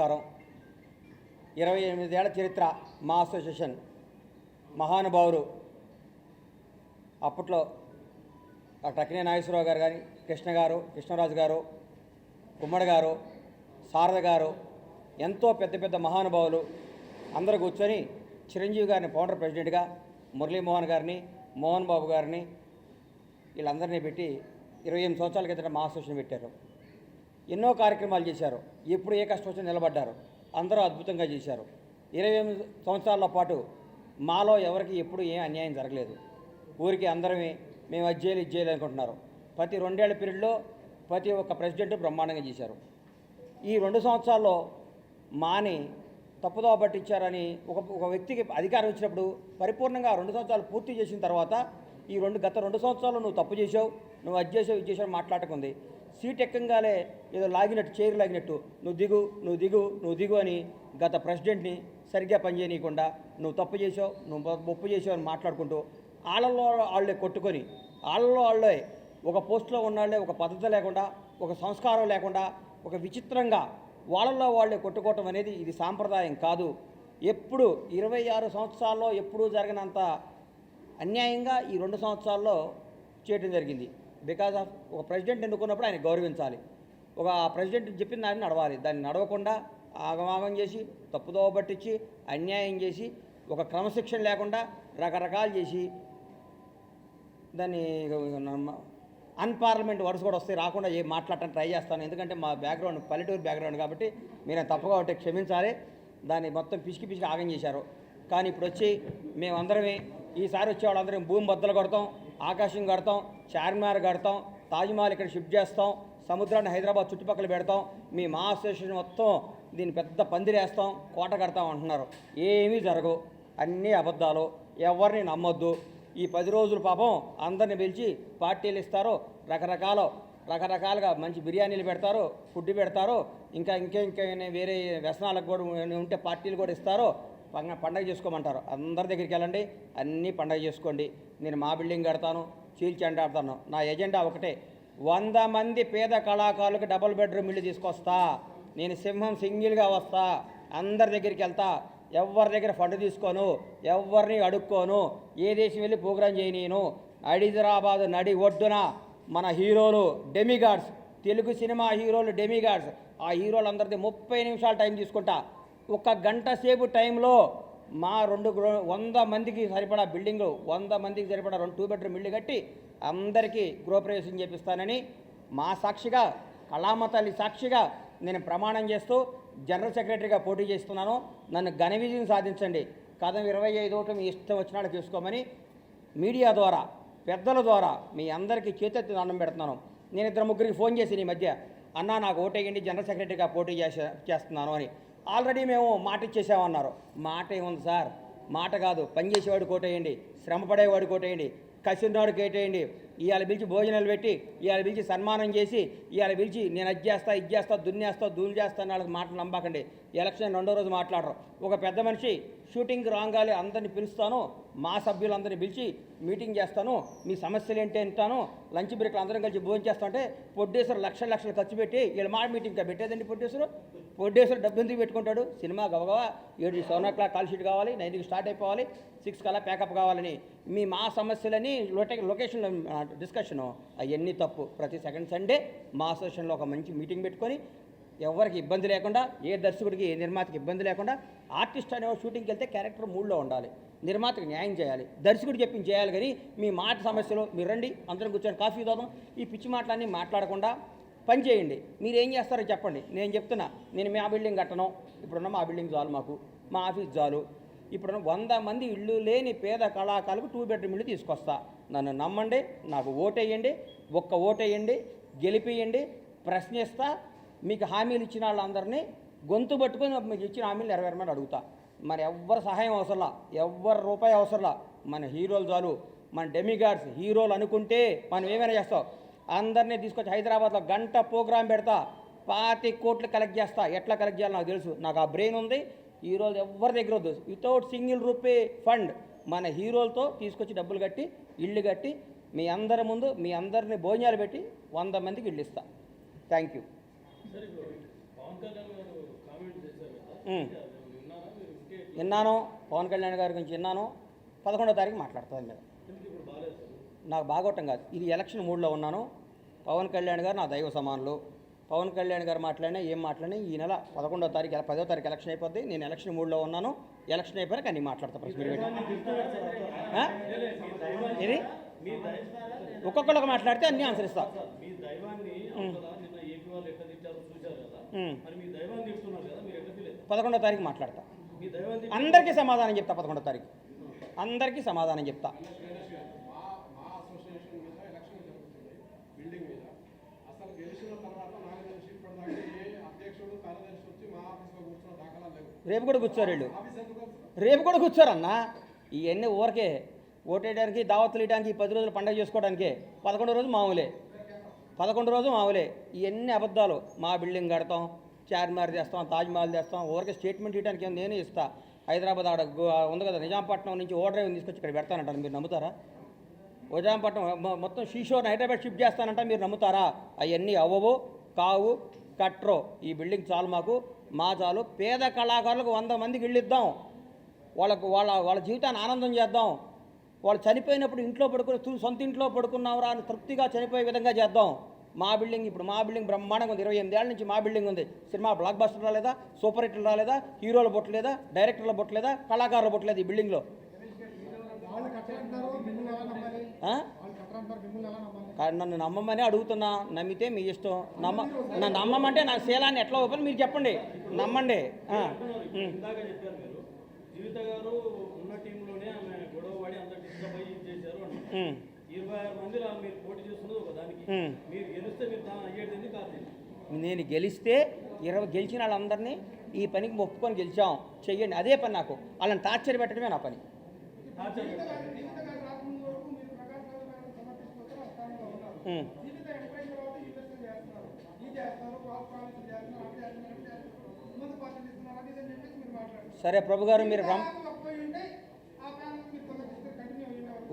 నమస్కారం. 28 ఏళ్ల చరిత్ర మా అసోసియేషన్. మహానుభావులు అప్పట్లో టక్కినే నాగేశ్వరరావు గారు కానీ, కృష్ణరాజు గారు, గుమ్మడి గారు, శారద గారు, ఎంతో పెద్ద పెద్ద మహానుభావులు అందరూ కూర్చొని చిరంజీవి గారిని ఫౌండర్ ప్రెసిడెంట్గా, మురళీమోహన్ గారిని, మోహన్ బాబు గారిని వీళ్ళందరినీ పెట్టి 28 సంవత్సరాల కిందట మా అసోసియేషన్ పెట్టారు. ఎన్నో కార్యక్రమాలు చేశారు. ఎప్పుడు ఏ కష్టం వచ్చి నిలబడ్డారు. అందరూ అద్భుతంగా చేశారు. 28 సంవత్సరాల పాటు మాలో ఎవరికి ఎప్పుడు ఏం అన్యాయం జరగలేదు. ఊరికి అందరమే మేము అది చేయాలి అనుకుంటున్నారు. ప్రతి 2 ఏళ్ల పీరియడ్లో ప్రతి ఒక్క ప్రెసిడెంట్ బ్రహ్మాండంగా చేశారు. ఈ 2 సంవత్సరాల్లో మాని తప్పుదోవ పట్టించారని ఒక వ్యక్తికి అధికారం ఇచ్చినప్పుడు పరిపూర్ణంగా 2 సంవత్సరాలు పూర్తి చేసిన తర్వాత గత 2 సంవత్సరాలు నువ్వు తప్పు చేసావు, నువ్వు అది చేసావు, ఇది చేసావు మాట్లాడకుంది. సీట్ ఎక్కంగానే ఏదో లాగినట్టు, చైర్ లాగినట్టు నువ్వు దిగు అని గత ప్రెసిడెంట్ని సరిగ్గా పనిచేయనీయకుండా నువ్వు తప్పు చేసావు, నువ్వు ఒప్పు చేసావు అని మాట్లాడుకుంటూ వాళ్ళలో వాళ్ళే కొట్టుకొని వాళ్ళే ఒక పోస్టులో ఉన్నాళ్ళే ఒక పద్ధతి లేకుండా, ఒక సంస్కారం లేకుండా, ఒక విచిత్రంగా వాళ్ళల్లో వాళ్ళే కొట్టుకోవటం అనేది ఇది సాంప్రదాయం కాదు. ఎప్పుడు 26 సంవత్సరాల్లో ఎప్పుడూ జరగనంత అన్యాయంగా ఈ 2 సంవత్సరాల్లో చేయడం జరిగింది. బికాజ్ ఆఫ్ ఒక ప్రెసిడెంట్ ఎన్నుకున్నప్పుడు ఆయన గౌరవించాలి. ఒక ప్రెసిడెంట్ చెప్పిన దాన్ని నడవాలి. దాన్ని నడవకుండా ఆగమాగం చేసి, తప్పుదోవ పట్టించి, అన్యాయం చేసి, ఒక క్రమశిక్షణ లేకుండా రకరకాలు చేసి దాన్ని అన్పార్లమెంట్ వర్డ్స్ కూడా వస్తాయి, రాకుండా మాట్లాడటానికి ట్రై చేస్తాను. ఎందుకంటే మా బ్యాక్గ్రౌండ్ పల్లెటూరు బ్యాక్గ్రౌండ్ కాబట్టి మీరు తప్పుగా ఉంటే క్షమించాలి. దాన్ని మొత్తం పిసికి ఆగం చేశారు. కానీ ఇప్పుడు వచ్చి మేమందరమే ఈసారి వచ్చే వాళ్ళందరం భూమి బద్దలు కొడతాం, ఆకాశం కడతాం, చార్మినార్ కడతాం, తాజ్మహల్ ఇక్కడ షిఫ్ట్ చేస్తాం, సముద్రాన్ని హైదరాబాద్ చుట్టుపక్కల పెడతాం, మీ మా అసోసియేషన్ మొత్తం దీన్ని పెద్ద పందిరేస్తాం, కోట కడతాం అంటున్నారు. ఏమీ జరగవు, అన్నీ అబద్ధాలు. ఎవరిని నమ్మొద్దు. ఈ 10 రోజులు పాపం అందరిని పిలిచి పార్టీలు ఇస్తారు, రకరకాలుగా మంచి బిర్యానీలు పెడతారు, ఫుడ్ పెడతారు, ఇంకా వేరే వ్యసనాలకు కూడా ఉంటే పార్టీలు కూడా ఇస్తారు. పండగ చేసుకోమంటారు. అందరి దగ్గరికి వెళ్ళండి, అన్నీ పండగ చేసుకోండి. నేను మా బిల్డింగ్ కడతాను, చీల్చండి ఆడతాను. నా ఎజెండా ఒకటే, 100 మంది పేద కళాకారులకు డబుల్ బెడ్రూమ్ ఇల్లు తీసుకొస్తా. నేను సింగిల్గా వస్తా, అందరి దగ్గరికి వెళ్తా, ఎవరి దగ్గర ఫండ్ తీసుకోను, ఎవరిని అడుక్కోను, ఏ దేశం వెళ్ళి ప్రోగ్రాం చేయనీను. హైదరాబాద్ నడి ఒడ్డున మన హీరోలు డెమిగాడ్స్, తెలుగు సినిమా హీరోలు డెమిగాడ్స్, ఆ హీరోలందరిది 30 నిమిషాలు టైం తీసుకుంటా. 1 గంట సేపు టైంలో మా 100 మందికి సరిపడా బిల్డింగు, 100 మందికి సరిపడా 2 బెడ్రూమ్ ఇల్లు కట్టి అందరికీ గృహప్రవేశం చేపిస్తానని మా సాక్షిగా, కళామ తల్లి సాక్షిగా నేను ప్రమాణం చేస్తూ జనరల్ సెక్రటరీగా పోటీ చేస్తున్నాను. నన్ను ఘన విజయం సాధించండి. కథం 25 ఒకటి మీ ఇష్టం వచ్చినాడు చేసుకోమని మీడియా ద్వారా, పెద్దల ద్వారా మీ అందరికీ చేతెత్తి దండం పెడుతున్నాను. నేను 2-3కి ఫోన్ చేసి ఈ మధ్య, అన్నా నాకు ఓటేయండి, జనరల్ సెక్రటరీగా పోటీ చేస్తున్నాను అని. ఆల్రెడీ మేము మాట ఇచ్చేసామన్నారు. మాట ఏముంది సార్, మాట కాదు. పనిచేసేవాడు కోటేయండి, శ్రమపడేవాడు కోటేయండి, కసిరినాడు కేటేయండి. ఇవాళ పిలిచి భోజనాలు పెట్టి, ఇవాళ పిలిచి సన్మానం చేసి, ఇవాళ పిలిచి నేను అది చేస్తా, ఇది చేస్తా, దున్నేస్తా, దూలు చేస్తా అని వాళ్ళకి మాటలు నమ్మకండి. ఎలక్షన్ 2వ రోజు మాట్లాడరు. ఒక పెద్ద మనిషి షూటింగ్ రాగాలి అందరినీ పిలుస్తాను, మా సభ్యులందరినీ పిలిచి మీటింగ్ చేస్తాను, మీ సమస్యలు ఏంటి అంటాను, లంచ్ బ్రేక్లు అందరం కలిసి భోజనం చేస్తుంటే ప్రొడ్యూసర్ లక్షలు ఖర్చు పెట్టి వీళ్ళ మాట మీటింగ్గా పెట్టేదండి. ప్రొడ్యూసర్ డబ్బు ఎందుకు పెట్టుకుంటాడు? సినిమా గవగవా 7 కాల్ షీట్ కావాలి, 9కి స్టార్ట్ అయిపోవాలి, 6 కల్లా ప్యాకప్ కావాలని. మా సమస్యలని లొకేషన్ డిస్కషను అవన్నీ తప్పు. ప్రతి సెకండ్ సండే మా అసోసియేషన్లో ఒక మంచి మీటింగ్ పెట్టుకొని ఎవరికి ఇబ్బంది లేకుండా, ఏ దర్శకుడికి ఏ నిర్మాతకి ఇబ్బంది లేకుండా, ఆర్టిస్ట్ అనేవాడు షూటింగ్కి వెళ్తే క్యారెక్టర్ మూడ్లో ఉండాలి, నిర్మాతకి న్యాయం చేయాలి, దర్శకుడు చెప్పింది చేయాలి. కానీ మీ మాట సమస్యలు మీరు రండి, అందరం కూర్చొని కాఫీ తాగుదాం, ఈ పిచ్చి మాటలన్నీ మాట్లాడకుండా పని చేయండి. మీరు ఏం చేస్తారో చెప్పండి. నేను చెప్తున్నా, నేను మా బిల్డింగ్ కట్టను, ఇప్పుడున్న మా బిల్డింగ్ చాలు, మాకు మా ఆఫీస్ చాలు. ఇప్పుడున్న 100 మంది ఇళ్ళు లేని పేద కళాకారులకు 2 బెడ్రూమ్ ఇల్లు తీసుకొస్తా. నన్ను నమ్మండి, నాకు ఓటేయండి, ఒక్క ఓటేయండి, గెలిపియండి, ప్రశ్నిస్తా. మీకు హామీలు ఇచ్చిన వాళ్ళందరినీ గొంతు పట్టుకొని మీకు ఇచ్చిన హామీలు నెరవేరమని అడుగుతా. మరి ఎవ్వరు సహాయం అవసరంలా, ఎవ్వరు రూపాయి అవసరంలా. మన హీరోలు చాలు, మన డెమిగాడ్స్ హీరోలు అనుకుంటే మనం ఏమైనా చేస్తాం. అందరినీ తీసుకొచ్చి హైదరాబాద్లో గంట ప్రోగ్రాం పెడతా, 25 కోట్లు కలెక్ట్ చేస్తా. ఎట్లా కలెక్ట్ చేయాలో నాకు తెలుసు, నాకు ఆ బ్రెయిన్ ఉంది. ఈరోజు ఎవరి దగ్గర వద్దు, వితౌట్ సింగిల్ రూపీ ఫండ్ మన హీరోలతో తీసుకొచ్చి డబ్బులు కట్టి ఇల్లు కట్టి మీ అందరి ముందు మీ అందరిని భోజనాలు పెట్టి 100 మందికి ఇల్లు ఇస్తా. Thank you. విన్నాను, పవన్ కళ్యాణ్ గారి గురించి విన్నాను. 11వ తారీఖు మాట్లాడతాను మీద. నాకు బాగోటం కాదు, ఇది ఎలక్షన్ మూడ్లో ఉన్నాను. పవన్ కళ్యాణ్ గారు నా దైవ సమానులు. పవన్ కళ్యాణ్ గారు మాట్లాడినా ఏం మాట్లాడినా ఈ నెల 11వ తారీఖు 10వ తారీఖు ఎలక్షన్ అయిపోద్ది. నేను ఎలక్షన్ మూడ్లో ఉన్నాను. ఎలక్షన్ అయిపోయాక అన్నీ మాట్లాడతా. ప్రెస్ మీట్ ఇది ఒక్కొక్కరికి మాట్లాడితే అన్నీ ఆన్సర్ ఇస్తా. 11వ తారీఖు మాట్లాడతా. అందరికీ సమాధానం చెప్తా. 11వ తారీఖు అందరికీ సమాధానం చెప్తా. రేపు కూడా కూర్చోరు వీళ్ళు, రేపు కూడా కూర్చోరన్నా. ఇవన్నీ ఊరికే ఓటేయడానికి, దావత్తులు ఇవ్వడానికి, 10 రోజులు పండుగ చేసుకోవడానికి. 11వ రోజు మామూలే, 11 రోజు మామూలే. ఇవన్నీ అబద్ధాలు. మా బిల్డింగ్ కడతాం, చార్మినార్ చేస్తాం, తాజ్మహల్ చేస్తాం. ఊరికే స్టేట్మెంట్ ఇవ్వడానికి నేనే ఇస్తా. హైదరాబాద్ ఆడ ఉంది కదా, నిజాంపట్నం నుంచి ఓడర్ తీసుకొచ్చి ఇక్కడ పెడతానంటారు. మీరు నమ్ముతారా? నిజాంపట్నం మొత్తం షీషోర్ని హైదరాబాద్ షిఫ్ట్ చేస్తానంట. మీరు నమ్ముతారా? అవన్నీ అవ్వవు, కావు, కట్రో. ఈ బిల్డింగ్ చాలు మాకు, మా చాలు. పేద కళాకారులకు 100 మందికి ఇళ్ళు ఇద్దాం. వాళ్ళకు వాళ్ళ జీవితాన్ని ఆనందం చేద్దాం. వాళ్ళు చనిపోయినప్పుడు ఇంట్లో పడుకుని సొంత ఇంట్లో పడుకున్నావురా అని తృప్తిగా చనిపోయే విధంగా చేద్దాం. మా బిల్డింగ్ బ్రహ్మాండంగా ఉంది. 28 ఏళ్ళ నుంచి మా బిల్డింగ్ ఉంది. సినిమా బ్లాక్ బస్టర్ రాలేదా, సూపర్ హిట్లు రాలేదా, హీరోల బొట్టలేదా, డైరెక్టర్ల బొట్టలేదా, కళాకారుల బొట్టలేదు ఈ బిల్డింగ్లో. నన్ను నమ్మమని అడుగుతున్నా. నమ్మితే మీ ఇష్టం. నన్ను నమ్మమంటే నా శీలాన్ని ఎట్లా ఓపెన్ మీరు చెప్పండి, నమ్మండి. జీవిత గారు ఉన్న టీంలోనే ఆమె గొడవపడి అందరు డిస్టర్బ్ అయ్యి చేశారు అన్నారు. 26 మందిలో మీరు పోటీ చేస్తున్నది ఒక దానికి. మీరు గెలిస్తే మీరు దాని అయ్యేది కాదు. నేను గెలిస్తే 20 గెలిచిన వాళ్ళందరినీ ఈ పనికి ఒప్పుకొని గెలిచాం చెయ్యండి. అదే పని నాకు. వాళ్ళని టార్చర్ పెట్టడమే నా పని. సరే ప్రభు గారు, మీరు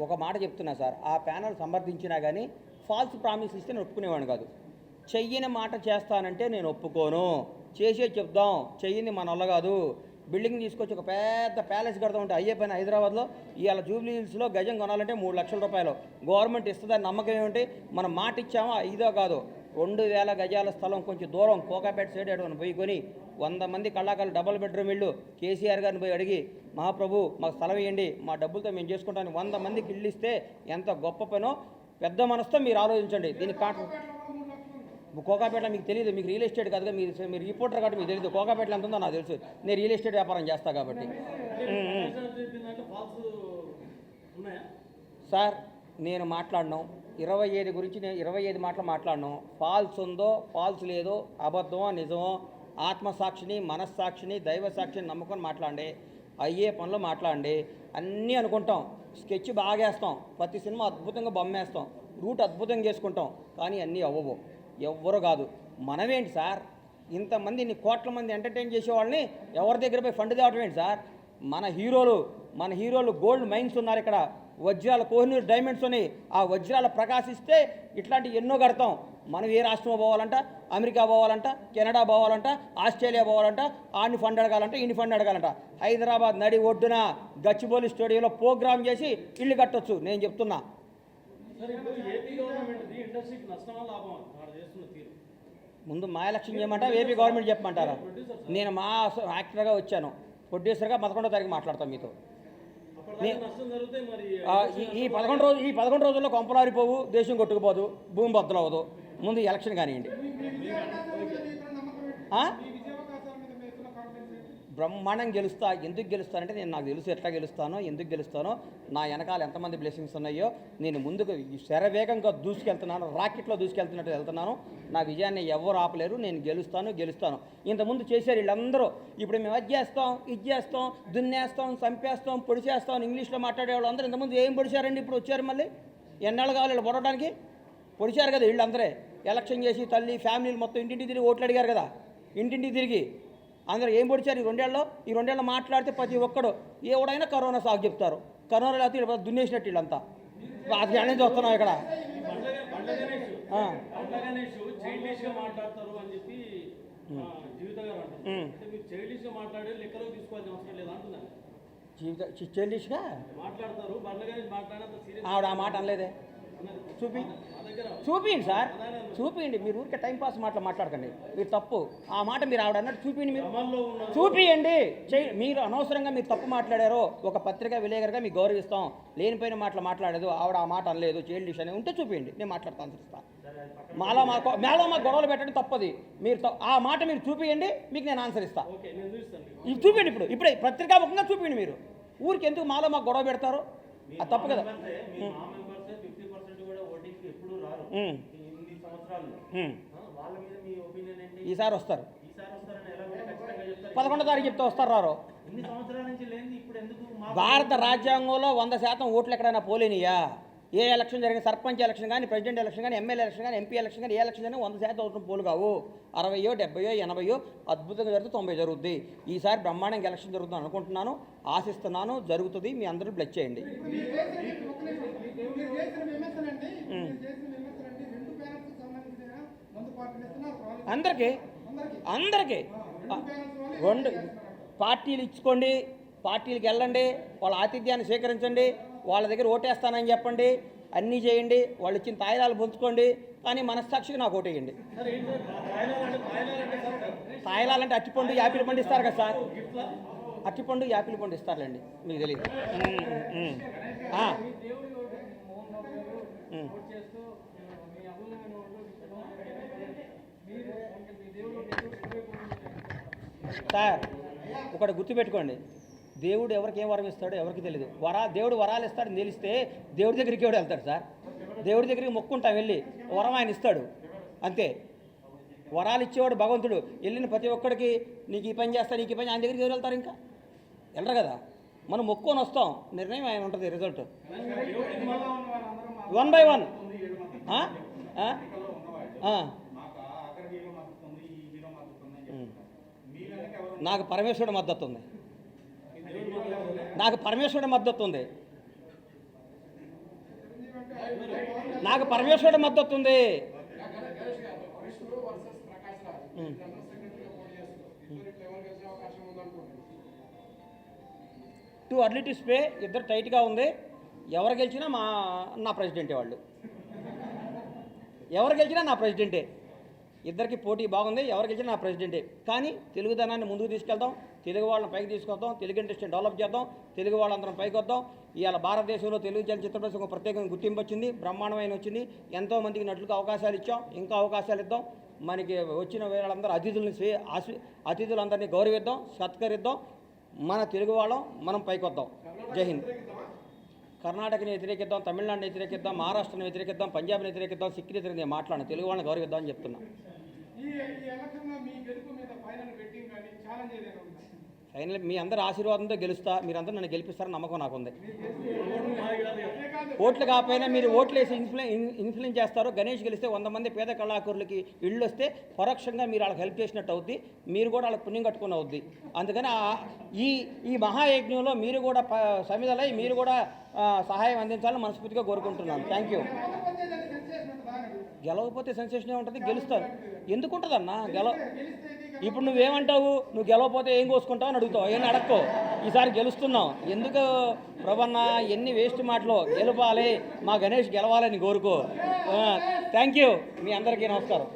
ఒక మాట చెప్తున్నా సార్. ఆ ప్యానల్ సమర్థించినా కానీ ఫాల్స్ ప్రామిస్ ఇస్తే నేను ఒప్పుకునేవాడిని కాదు. చెయ్యని మాట చేస్తానంటే నేను ఒప్పుకోను. చేసే చెప్దాం. చెయ్యింది మన వల్ల కాదు. బిల్డింగ్ తీసుకొచ్చి ఒక పెద్ద ప్యాలెస్ కడతా ఉంటే అయ్యే పని. హైదరాబాద్లో ఇవాళ జూబ్లీ హిల్స్లో గజం కొనాలంటే 3 లక్షల రూపాయలు. గవర్నమెంట్ ఇస్తుందని నమ్మకం ఏమిటి? మనం మాట ఇచ్చామో ఇదో కాదు. 2000 గజాల స్థలం కొంచెం దూరం కోకాపేట సైడ్ అడవని పోయి కొని 100 మంది కళాకారులు డబుల్ బెడ్రూమ్ ఇళ్ళు కేసీఆర్ గారిని పోయి అడిగి, మహాప్రభు మాకు స్థలం ఇవ్వండి, మా డబ్బులతో మేము చేసుకుంటాను 100 మందికి ఇళ్ళు ఇస్తే ఎంత గొప్ప పనో పెద్ద మనసుతో మీరు ఆలోచించండి. దీనికి కోకాపేట మీకు తెలియదు, మీకు రియల్ ఎస్టేట్ కాదుగా, మీరు రిపోర్టర్ కాబట్టి మీకు తెలియదు. కోకాపేటలో ఎంత ఉందో నాకు తెలుసు. నేను రియల్ ఎస్టేట్ వ్యాపారం చేస్తా కాబట్టి. సార్ నేను మాట్లాడినాం 25 గురించి. నేను 25 మాటలు మాట్లాడినాం. ఫాల్స్ ఉందో ఫాల్స్ లేదో, అబద్ధమో నిజమో, ఆత్మసాక్షిని, మనస్సాక్షిని, దైవ సాక్షిని నమ్ముకొని మాట్లాడండి. అయ్యే పనులు మాట్లాడండి. అన్నీ అనుకుంటాం. స్కెచ్ బాగా వేస్తాం, ప్రతి సినిమా అద్భుతంగా బొమ్మేస్తాం, రూట్ అద్భుతంగా చేసుకుంటాం. కానీ అన్నీ అవ్వవు. ఎవ్వరు కాదు. మనమేంటి సార్? ఇంతమంది ఇన్ని కోట్ల మంది ఎంటర్టైన్ చేసేవాళ్ళని ఎవరి దగ్గర పోయి ఫండ్ తేవటం ఏంటి సార్? మన హీరోలు గోల్డ్ మైన్స్ ఉన్నారు ఇక్కడ. వజ్రాల కోహినూర్ డైమండ్స్ ఉన్నాయి. ఆ వజ్రాలు ప్రకాశిస్తే ఇట్లాంటి ఎన్నో కడతాం. మనం ఏ రాష్ట్రం పోవాలంట, అమెరికా పోవాలంట, కెనడా పోవాలంట, ఆస్ట్రేలియా పోవాలంట, ఆడిని ఫండ్ అడగాలంట, ఈయన ఫండ్ అడగాలంట. హైదరాబాద్ నడి ఒడ్డున గచ్చిబౌలి స్టూడియోలో ప్రోగ్రామ్ చేసి ఇల్లు కట్టొచ్చు. నేను చెప్తున్నా. ముందు మా ఎలక్షన్ చేయమంటారా, ఏపీ గవర్నమెంట్ చెప్పమంటారా? నేను మా యాక్టర్గా వచ్చాను, ప్రొడ్యూసర్గా 11వ తారీఖు మాట్లాడతాను మీతో. ఈ 11 రోజుల్లో కొంపలారిపోవు, దేశం కొట్టుకుపోదు, భూమి బద్దలవదు. ముందు ఎలక్షన్ కానివ్వండి. బ్రహ్మాండం గెలుస్తా. ఎందుకు గెలుస్తానంటే నాకు తెలుసు ఎట్లా గెలుస్తానో, ఎందుకు గెలుస్తానో, నా వెనకాల ఎంతమంది బ్లెస్సింగ్స్ ఉన్నాయో. నేను ముందుకు శరవేగంగా దూసుకెళ్తున్నాను, రాకెట్లో దూసుకెళ్తున్నట్టు వెళ్తున్నాను. నా విజయాన్ని ఎవరు ఆపలేరు. నేను గెలుస్తాను. ఇంతకుముందు చేశారు వీళ్ళందరూ. ఇప్పుడు మేము అది చేస్తాం, ఇది చేస్తాం, దున్నేస్తాం, చంపేస్తాం, పొడిచేస్తాం ఇంగ్లీష్లో మాట్లాడే వాళ్ళు అందరూ ఇంతకుముందు ఏం పొడిచారండి? ఇప్పుడు వచ్చారు మళ్ళీ. ఎన్నాళ్ళు కావాలి వీళ్ళు పొడవడానికి? పొడిచారు కదా వీళ్ళందరే. ఎలక్షన్ చేసి తల్లి ఫ్యామిలీలు మొత్తం ఇంటింటికి తిరిగి ఓట్లు అడిగారు కదా. ఇంటింటికి తిరిగి అందరూ ఏం పొడిచారు? ఈ రెండేళ్ళు మాట్లాడితే ప్రతి ఒక్కడు ఎవడైనా కరోనా సాగు చెప్తారు. కరోనా లేకపోతే దున్నేసినట్టు వీళ్ళంతా. అది అనేది వస్తున్నాం ఇక్కడ. జీవిత గారు అంటారు అంటే మీరు చైల్డిష్గా మాట్లాడే లెక్కలో తీసుకోవాల్సిన అవసరం లేదు అంటున్నాను. జీవిత చెల్లిష్గా మాట్లాడతారు బండ్ల గారించి మాట్లాడినంత సీరియస్ ఆవిడ ఆ మాట అనలేదే. చూపి మా దగ్గర చూపించండి సార్, చూపించండి. మీరు ఊరికే టైంపాస్ మాట్లాడకండి, మీరు తప్పు. ఆ మాట మీరు ఆవిడ అన్నట్టు చూపించండి, మీరు క్రమంలో ఉన్న చూపియండి. మీరు అనవసరంగా మీరు తప్పు మాట్లాడారో ఒక పత్రికా విలేకరుగా మీకు గౌరవిస్తాం. లేనిపోయిన మాట్లాడలేదు ఆవిడ, ఆ మాట అనలేదు, చైల్డ్ డిష్ అని ఉంటే చూపించండి, నేను మాట్లాడతాను అనుసరిస్తాను. మాలో మా గొడవలు పెట్టడం తప్పది. మీరు ఆ మాట మీరు చూపియండి, మీకు నేను ఆన్సర్ ఇస్తాను. ఓకే నేను చూస్తాను. ఇది చూపించండి. ఇప్పుడే పత్రికాముఖంగా చూపించండి. మీరు ఊరికి ఎందుకు మాలో మాకు గొడవ పెడతారు? అది తప్పు కదా. ఈసారి వస్తారు, 11వ తారీఖు చెప్తే వస్తారు రారు. భారత రాజ్యాంగంలో 100% ఓట్లు ఎక్కడైనా పోలేనియా? ఏ ఎలక్షన్ జరిగిన, సర్పంచ్ ఎలక్షన్ కానీ, ప్రెసిడెంట్ ఎలక్షన్ కానీ, ఎమ్మెల్యే ఎలక్షన్ కానీ, ఎంపీ ఎలక్షన్ కానీ, ఏ ఎలక్షన్ కానీ 100% ఓట్లు పోలు కావు. 60, 70, 80 అద్భుతంగా జరిగితే 90 జరుగుద్ది. ఈసారి బ్రహ్మాండంగా ఎలక్షన్ జరుగుతుంది అనుకుంటున్నాను, ఆశిస్తున్నాను, జరుగుతుంది. మీ అందరూ బ్లెస్ చేయండి. అందరికీ రెండు పార్టీలు ఇచ్చుకోండి, పార్టీలకు వెళ్ళండి, వాళ్ళ ఆతిథ్యాన్ని స్వీకరించండి, వాళ్ళ దగ్గర ఓటేస్తానని చెప్పండి, అన్నీ చేయండి, వాళ్ళు ఇచ్చిన తాయిలాలు పొందుకోండి, కానీ మనస్సాక్షిగా నాకు ఓటేయండి. తాయిలాలంటే అట్టిపండు, యాపిల్ పండు ఇస్తారు కదా సార్. అట్టిపండు, యాపిల్ పండు ఇస్తారులేండి, మీకు తెలియదు. సార్ ఒకటి గుర్తుపెట్టుకోండి, దేవుడు ఎవరికి ఏం వరం ఇస్తాడో ఎవరికి తెలియదు. దేవుడు వరాలు ఇస్తాడని తెలిస్తే దేవుడి దగ్గరికి ఎవడు వెళ్తాడు సార్? దేవుడి దగ్గరికి మొక్కుంటాం, వెళ్ళి వరం ఆయన ఇస్తాడు అంతే. వరాలు ఇచ్చేవాడు భగవంతుడు. వెళ్ళిన ప్రతి ఒక్కడికి నీకు ఈ పని చేస్తా, నీకు ఈ పని, ఆయన దగ్గరికి ఎవరు వెళ్తారు? ఇంకా వెళ్ళరు కదా. మనం మొక్కుకొని వస్తాం, నిర్ణయం ఆయన ఉంటుంది, రిజల్ట్ 1 by 1. నాకు పరమేశ్వరుడు మద్దతు ఉంది, నాకు పరమేశ్వరుడు మద్దతు ఉంది, నాకు పరమేశ్వరుడు మద్దతు ఉంది. టూ అర్లీ టు స్పే, ఇద్దరు టైట్గా ఉంది. ఎవరు గెలిచినా నా ప్రెసిడెంటే, వాళ్ళు ఎవరు గెలిచినా నా ప్రెసిడెంటే. ఇద్దరికి పోటీ బాగుంది, ఎవరు గెలిచినా నా ప్రెసిడెంటే. కానీ తెలుగుదనాన్ని ముందుకు తీసుకెళ్తాం, తెలుగు వాళ్ళని పైకి తీసుకొద్దాం, తెలుగు ఇండస్ట్రీని డెవలప్ చేద్దాం, తెలుగు వాళ్ళందరం పైకి వద్దాం. ఇవాళ భారతదేశంలో తెలుగు చలచిత్ర పరిశ్రమ ప్రత్యేకంగా గుర్తింపు వచ్చింది, బ్రహ్మాండమైన వచ్చింది. ఎంతోమందికి నటులకు అవకాశాలు ఇచ్చాం, ఇంకా అవకాశాలు ఇద్దాం. మనకి వచ్చిన వాళ్ళందరూ అతిథులందరినీ గౌరవిద్దాం, సత్కరిద్దాం. మన తెలుగు వాళ్ళం మనం పైకి వద్దాం. జై హింద్. కర్ణాటకని వ్యతిరేకిద్దాం, తమిళనాడుని వ్యతిరేకిద్దాం, మహారాష్ట్రని వ్యతిరేకిద్దాం, పంజాబ్ని వ్యతిరేకిద్దాం, సిక్కి వ్యతిరేకిద్దాం. మాట్లాడండి, తెలుగు వాళ్ళని గౌరవిద్దాం అని చెప్తున్నా. ఫైనల్ మీ అందరి ఆశీర్వాదంతో గెలుస్తా. మీరందరూ నన్ను గెలిపిస్తారని నమ్మకం నాకుంది. ఓట్లు కాకపోయినా మీరు ఓట్లు వేసి ఇన్ఫ్లుయెన్స్ చేస్తారు. గణేష్ గెలిస్తే 100 మంది పేద కళాకారులకి ఇళ్ళు వస్తే పరోక్షంగా మీరు వాళ్ళకి హెల్ప్ చేసినట్టు అవుద్ది, మీరు కూడా వాళ్ళకి పుణ్యం కట్టుకుని అవుద్ది. అందుకని ఈ మహాయజ్ఞంలో మీరు కూడా సమిధలై మీరు కూడా సహాయం అందించాలని మనస్ఫూర్తిగా కోరుకుంటున్నాను. Thank you. గెలవకపోతే సెన్సేషన్ ఏముంటుంది? గెలుస్తారు. ఎందుకు ఉంటుందన్నా ఇప్పుడు నువ్వేమంటావు? నువ్వు గెలవకపోతే ఏం కోసుకుంటావు అని అడుగుతావు. ఏం అడక్కో. ఈసారి గెలుస్తున్నావు ఎందుకు ప్రభన్న? ఎన్ని వేస్ట్ మాటలు. గెలవాలి, మా గణేష్ గెలవాలని కోరుకో. Thank you. మీ అందరికీ నమస్కారం.